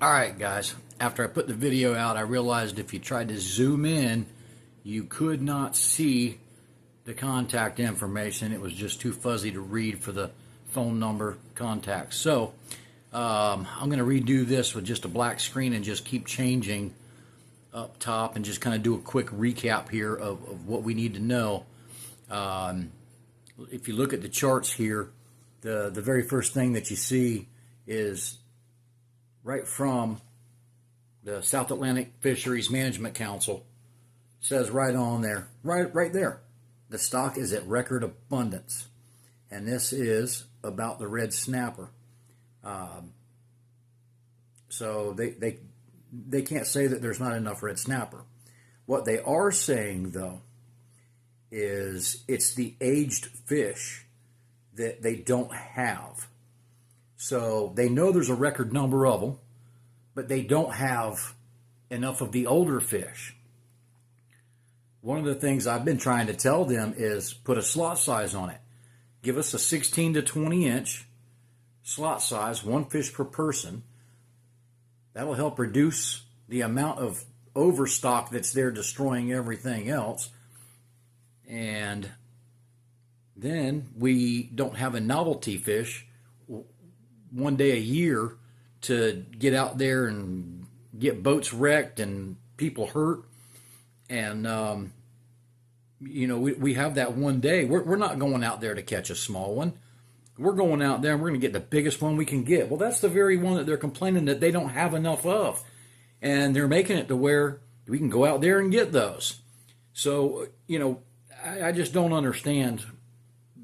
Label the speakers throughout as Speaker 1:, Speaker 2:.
Speaker 1: Alright guys, after I put the video out, I realized if you tried to zoom in, you could not see the contact information. It was just too fuzzy to read for the phone number contacts. So I'm going to redo this with just a black screen and just keep changing up top and just kind of do a quick recap here of what we need to know. If you look at the charts here, the very first thing that you see is right from the South Atlantic Fisheries Management Council. Says right on there, right there, the stock is at record abundance, and this is about the red snapper. So they can't say that there's not enough red snapper. What they are saying though is it's the aged fish that they don't have. So they know there's a record number of them, but they don't have enough of the older fish. One of the things I've been trying to tell them is put a slot size on it. Give us a 16 to 20 inch slot size, one fish per person. That'll help reduce the amount of overstock that's there destroying everything else. And then we don't have a novelty fish one day a year to get out there and get boats wrecked and people hurt. And, you know, we have that one day. We're not going out there to catch a small one. We're going out there and we're going to get the biggest one we can get. Well, that's the very one that they're complaining that they don't have enough of. And they're making it to where we can go out there and get those. So, you know, I just don't understand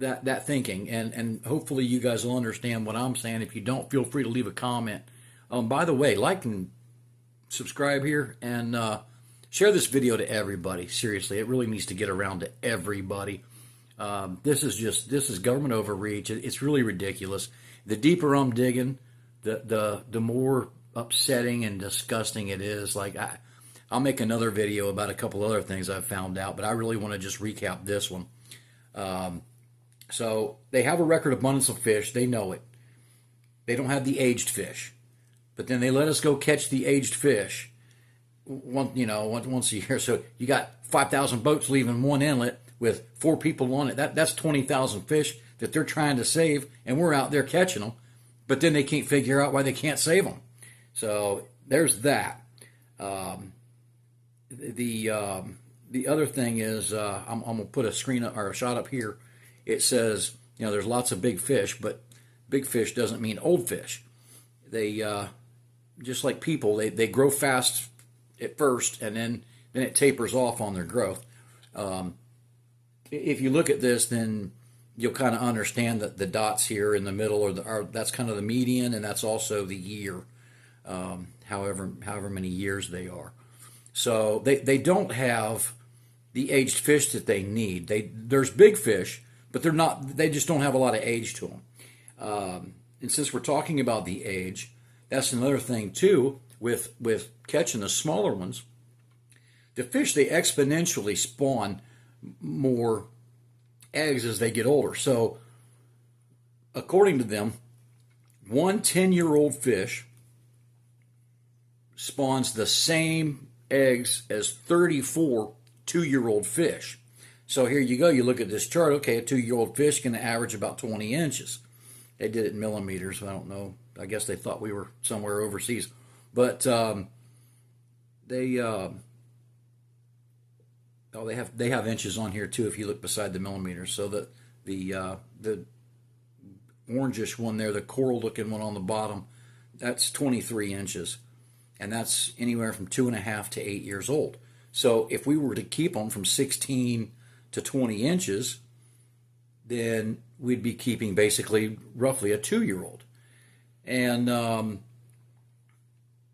Speaker 1: that thinking, and hopefully you guys will understand what I'm saying. If you don't, feel free to leave a comment. By the way, like and subscribe here, and share this video to everybody. Seriously, it really needs to get around to everybody. This is government overreach. It's really ridiculous. The deeper I'm digging, the more upsetting and disgusting it is. Like I'll make another video about a couple other things I've found out, but I really want to just recap this one. So they have a record abundance of fish. They know it. They don't have the aged fish, but then they let us go catch the aged fish once a year. So you got 5,000 boats leaving one inlet with 4 people on it. That's 20,000 fish that they're trying to save, and we're out there catching them. But then they can't figure out why they can't save them. So there's that. The other thing is I'm gonna put a screen or a shot up here. It says, you know, there's lots of big fish, but big fish doesn't mean old fish. They just like people, they grow fast at first, and then it tapers off on their growth. If you look at this, then you'll kind of understand that the dots here in the middle that's kind of the median, and that's also the year, however many years they are. So they don't have the aged fish that they need. There's big fish, but they just don't have a lot of age to them. And since we're talking about the age, that's another thing too with catching the smaller ones. The fish, they exponentially spawn more eggs as they get older. So according to them, one 10-year-old fish spawns the same eggs as 34 2-year-old fish. So here you go, you look at this chart. Okay, a 2-year-old fish can average about 20 inches. They did it in millimeters. I don't know. I guess they thought we were somewhere overseas. But they have inches on here too if you look beside the millimeters. So that the orangish one there, the coral looking one on the bottom, that's 23 inches. And that's anywhere from 2.5 to 8 years old. So if we were to keep them from 16 to 20 inches, then we'd be keeping basically roughly a 2-year-old. And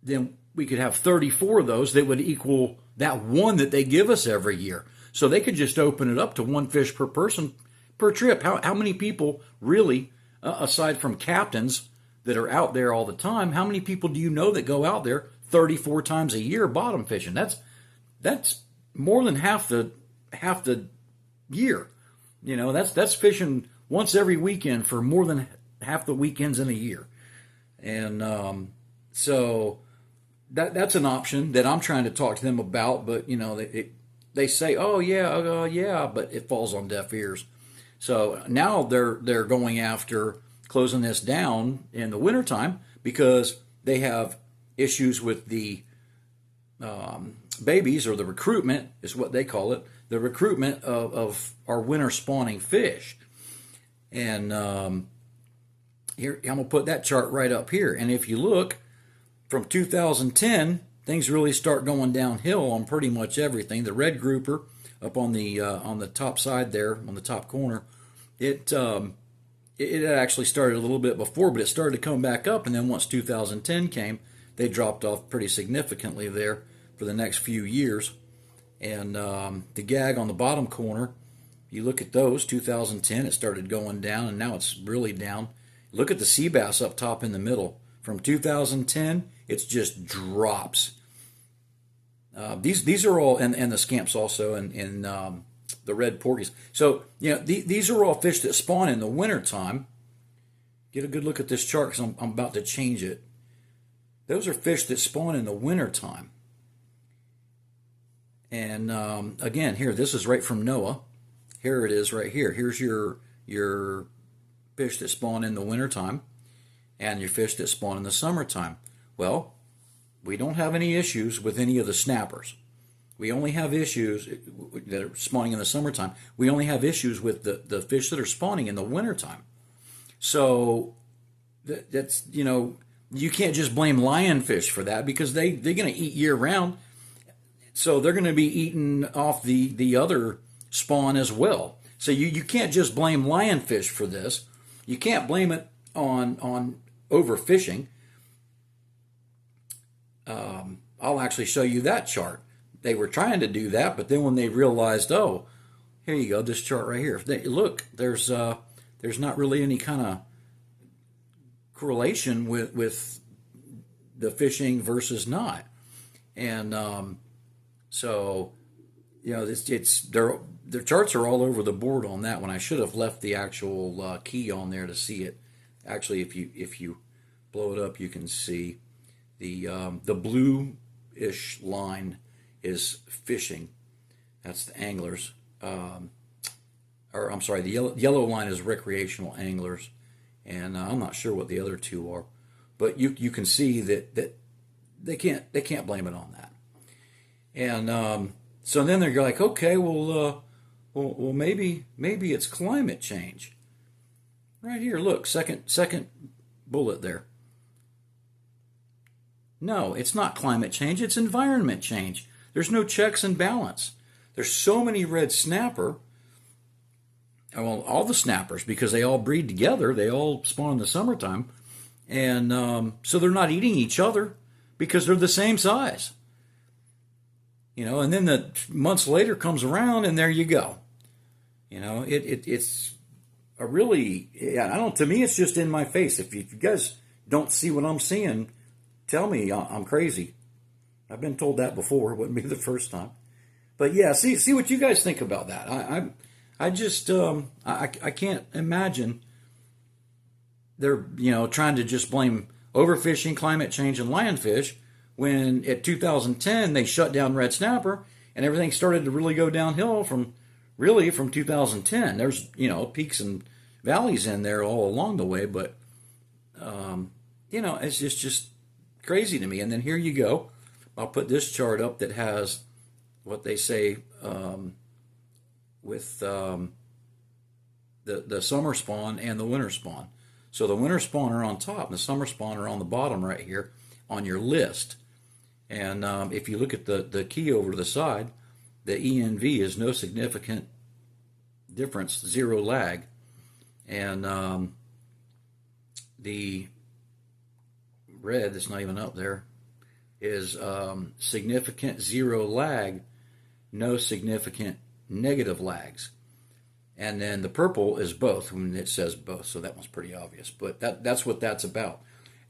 Speaker 1: then we could have 34 of those that would equal that one that they give us every year. So they could just open it up to one fish per person per trip. How many people really, aside from captains that are out there all the time, how many people do you know that go out there 34 times a year bottom fishing? That's more than half the year. You know, that's fishing once every weekend for more than half the weekends in a year. And so that's an option that I'm trying to talk to them about, but they say, oh yeah, yeah, but it falls on deaf ears. So now they're going after closing this down in the wintertime because they have issues with the babies, or the recruitment is what they call it, the recruitment of our winter spawning fish. And here, I'm going to put that chart right up here. And if you look, from 2010, things really start going downhill on pretty much everything. The red grouper up on the top side there, on the top corner, it actually started a little bit before, but it started to come back up. And then once 2010 came, they dropped off pretty significantly there for the next few years. And the gag on the bottom corner, you look at those, 2010, it started going down, and now it's really down. Look at the sea bass up top in the middle. From 2010, it just drops. These are all, and the scamps also, and the red porgies. So, these are all fish that spawn in the wintertime. Get a good look at this chart because I'm about to change it. Those are fish that spawn in the wintertime. And again, here, this is right from NOAA. Here it is right here. Here's your fish that spawn in the wintertime and your fish that spawn in the summertime. Well, we don't have any issues with any of the snappers. We only have issues that are spawning in the summertime. We only have issues with the fish that are spawning in the wintertime. So that's, you can't just blame lionfish for that because they're going to eat year round. So they're going to be eating off the other spawn as well. So you can't just blame lionfish for this. You can't blame it on overfishing. I'll actually show you that chart. They were trying to do that, but then when they realized, oh, here you go, this chart right here. Look, there's not really any kind of correlation with the fishing versus not, and so it's their charts are all over the board on that one. I should have left the actual key on there to see it. Actually, if you blow it up, you can see the blue-ish line is fishing. That's the anglers. Or I'm sorry, the yellow line is recreational anglers, and I'm not sure what the other two are, but you can see that they can't blame it on that. And so then they're like, okay, well maybe it's climate change. Right here, look, second bullet there. No, it's not climate change, it's environment change. There's no checks and balance. There's so many red snapper, well, all the snappers, because they all breed together, they all spawn in the summertime, and so they're not eating each other because they're the same size. And then the months later comes around, and there you go. It's a really, I don't. To me, it's just in my face. If you guys don't see what I'm seeing, tell me I'm crazy. I've been told that before. It wouldn't be the first time. But yeah, see what you guys think about that. I just I can't imagine they're trying to just blame overfishing, climate change, and lionfish when at 2010 they shut down red snapper and everything started to really go downhill from 2010. There's peaks and valleys in there all along the way, but it's just crazy to me. And then here you go. I'll put this chart up that has what they say with the summer spawn and the winter spawn. So the winter spawn are on top, and the summer spawn are on the bottom right here on your list. And if you look at the key over to the side, the ENV is no significant difference, zero lag. And the red that's not even up there is significant zero lag, no significant negative lags. And then the purple is both, when it says both, so that one's pretty obvious. But that's what that's about.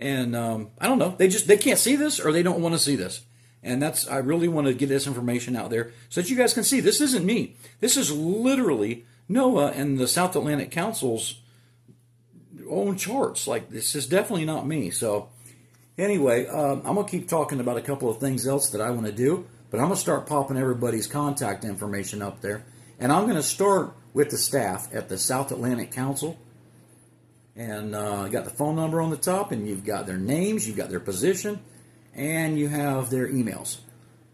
Speaker 1: And I don't know, they can't see this, or they don't want to see this. And I really want to get this information out there so that you guys can see this isn't me. This is literally NOAA and the South Atlantic Council's own charts. Like, this is definitely not me. So Anyway, I'm going to keep talking about a couple of things else that I want to do, but I'm going to start popping everybody's contact information up there. And I'm going to start with the staff at the South Atlantic Council. And I got the phone number on the top, and you've got their names, you've got their position, and you have their emails.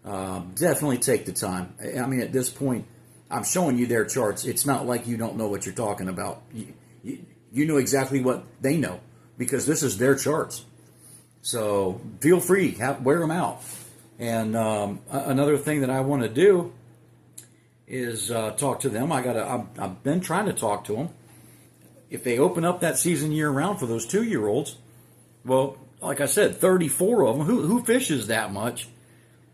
Speaker 1: Definitely take the time. I mean, at this point, I'm showing you their charts. It's not like you don't know what you're talking about. You know exactly what they know because this is their charts. So feel free, wear them out. And another thing that I want to do is talk to them. I've been trying to talk to them. If they open up that season year-round for those 2-year-olds, well, like I said, 34 of them. Who fishes that much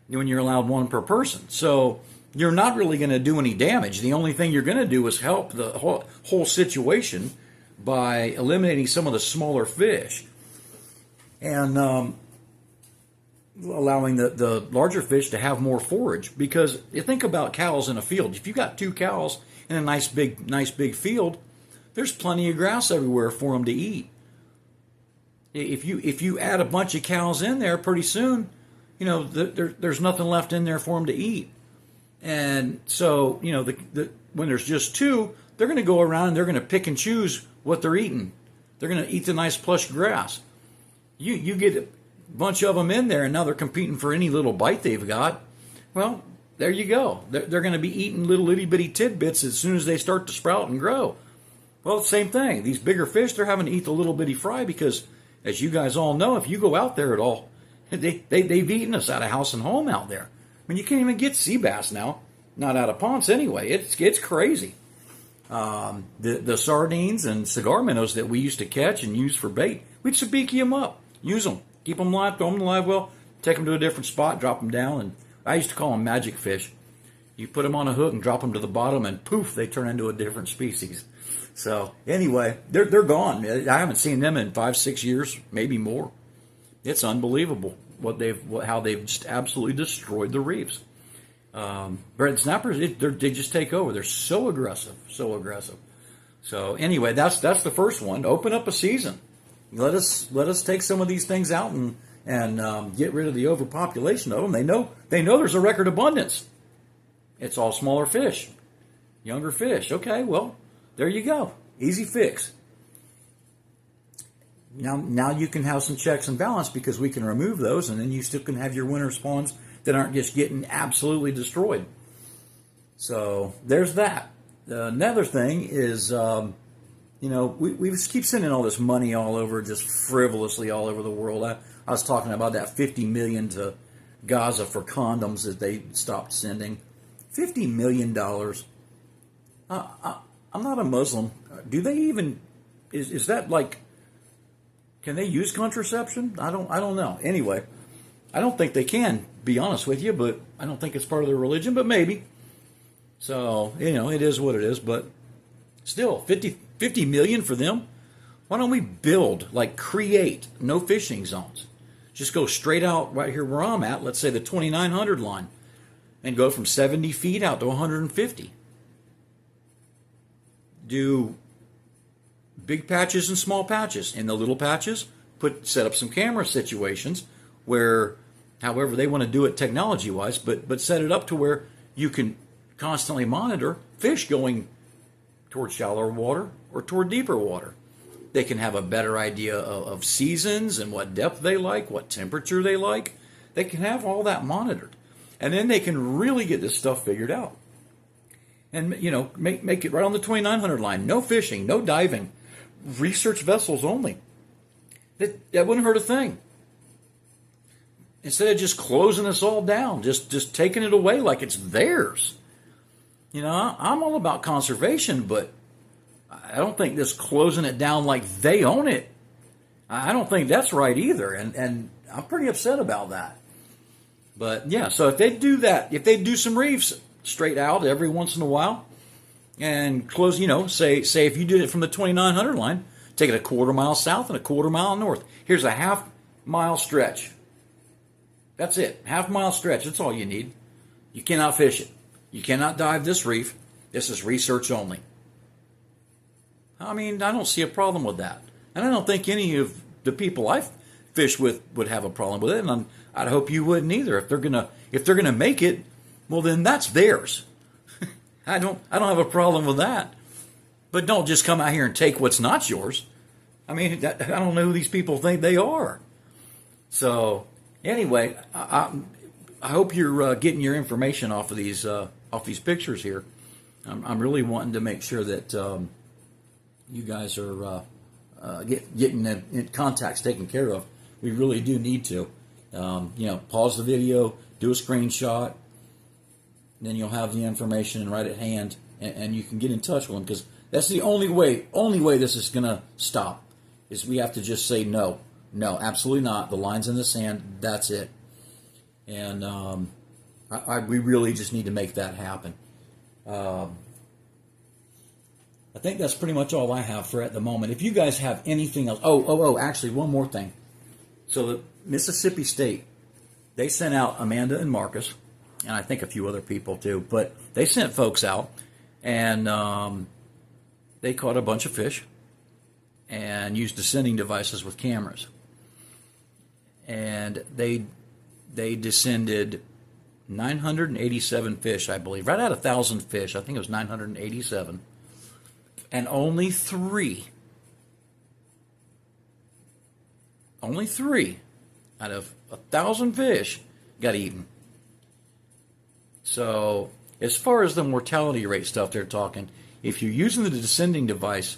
Speaker 1: when you're allowed one per person? So you're not really going to do any damage. The only thing you're going to do is help the whole situation by eliminating some of the smaller fish and allowing the larger fish to have more forage. Because you think about cows in a field. If you got 2 cows in a nice big field, there's plenty of grass everywhere for them to eat. If you add a bunch of cows in there, pretty soon, there's nothing left in there for them to eat. And so, when there's just 2, they're going to go around and they're going to pick and choose what they're eating. They're going to eat the nice plush grass. You get a bunch of them in there, and now they're competing for any little bite they've got. Well, there you go. They're going to be eating little itty bitty tidbits as soon as they start to sprout and grow. Well, same thing. These bigger fish, they're having to eat the little bitty fry because, as you guys all know, if you go out there at all, they've eaten us out of house and home out there. I mean, you can't even get sea bass now, not out of ponds anyway. It's crazy. The sardines and cigar minnows that we used to catch and use for bait, we'd sabiki them up, use them, keep them live, throw them in the live well, take them to a different spot, drop them down, and I used to call them magic fish. You put them on a hook and drop them to the bottom, and poof, they turn into a different species. So anyway, they're gone. I haven't seen them in 5-6 years, maybe more. It's unbelievable how they've just absolutely destroyed the reefs. Red snappers, they just take over. They're so aggressive. So anyway, that's the first one. Open up a season. Let us take some of these things out and get rid of the overpopulation of them. They know there's a record abundance. It's all smaller fish, younger fish. Okay, well, there you go. Easy fix. Now you can have some checks and balance because we can remove those, and then you still can have your winter spawns that aren't just getting absolutely destroyed. So there's that. Another thing is, we just keep sending all this money all over, just frivolously all over the world. I was talking about that $50 million to Gaza for condoms that they stopped sending. $50 million. I'm not a Muslim. Do they even? Is that like? Can they use contraception? I don't know. Anyway, I don't think they can, be honest with you, but I don't think it's part of their religion, but maybe. So, it is what it is, but still, 50 million for them? Why don't we create no fishing zones? Just go straight out right here where I'm at, let's say the 2900 line, and go from 70 feet out to 150. Do big patches and small patches. In the little patches, set up some camera situations where, however they want to do it technology-wise, but set it up to where you can constantly monitor fish going toward shallower water or toward deeper water. They can have a better idea of seasons and what depth they like, what temperature they like. They can have all that monitored. And then they can really get this stuff figured out. And, make it right on the 2900 line. No fishing, no diving. Research vessels only. That wouldn't hurt a thing. Instead of just closing us all down, just taking it away like it's theirs. I'm all about conservation, but I don't think this closing it down like they own it, I don't think that's right either. And I'm pretty upset about that. But yeah, so if they do that, if they do some reefs straight out every once in a while and close, say if you did it from the 2900 line, take it a quarter mile south and a quarter mile north. Here's a half-mile stretch. That's it. Half-mile stretch. That's all you need. You cannot fish it. You cannot dive this reef. This is research only. I mean, I don't see a problem with that. And I don't think any of the people I've fish would have a problem with it, and I'd hope you wouldn't either. If they're gonna make it, well, then that's theirs. I don't have a problem with that. But don't just come out here and take what's not yours. I mean, I don't know who these people think they are. So anyway, I hope you're getting your information off of these pictures here. I'm really wanting to make sure that you guys are getting in contacts taken care of. We really do need to. Pause the video, do a screenshot, then you'll have the information right at hand, and you can get in touch with them, because that's the only way this is going to stop, is we have to just say no, absolutely not. The line's in the sand. That's it. And we really just need to make that happen. I think that's pretty much all I have for at the moment. If you guys have anything else, actually one more thing. So the Mississippi State, they sent out Amanda and Marcus, and I think a few other people too, but they sent folks out, and they caught a bunch of fish and used descending devices with cameras. And they descended 987 fish, I believe. Right out of 1,000 fish, I think it was 987. And only three out of 1,000 fish got eaten. So as far as the mortality rate stuff they're talking, if you're using the descending device,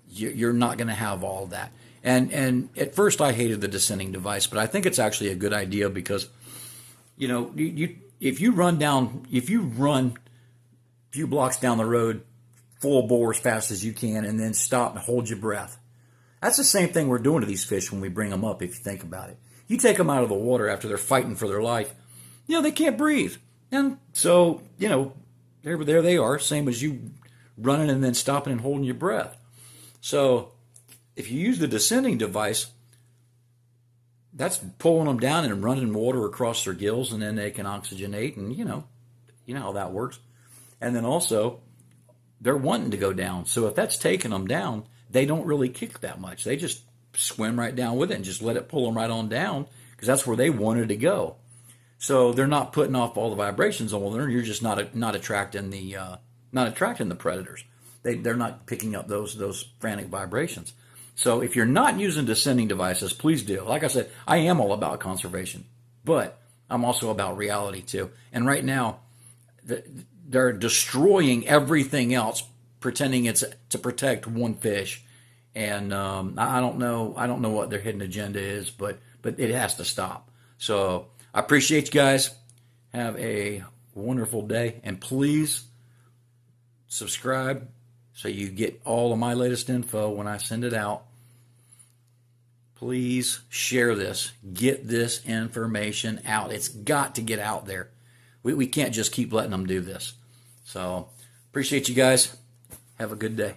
Speaker 1: you're not going to have all that. And at first I hated the descending device, but I think it's actually a good idea, because if you run a few blocks down the road full bore as fast as you can, and then stop and hold your breath, that's the same thing we're doing to these fish when we bring them up. If you think about it, you take them out of the water after they're fighting for their life, they can't breathe, and so there they are, same as you running and then stopping and holding your breath. So if you use the descending device, that's pulling them down and running water across their gills, and then they can oxygenate, and you know how that works. And then also, they're wanting to go down. So if that's taking them down, they don't really kick that much. They just swim right down with it and just let it pull them right on down, because that's where they wanted to go. So they're not putting off all the vibrations on them. You're just not attracting the predators. They're not picking up those frantic vibrations. So if you're not using descending devices, please do. Like I said, I am all about conservation, but I'm also about reality too. And right now, they're destroying everything else, pretending it's to protect one fish. And I don't know what their hidden agenda is, but it has to stop. So I appreciate you guys. Have a wonderful day, and please subscribe so you get all of my latest info when I send it out. Please share this. Get this information out. It's got to get out there. We can't just keep letting them do this. So appreciate you guys. Have a good day.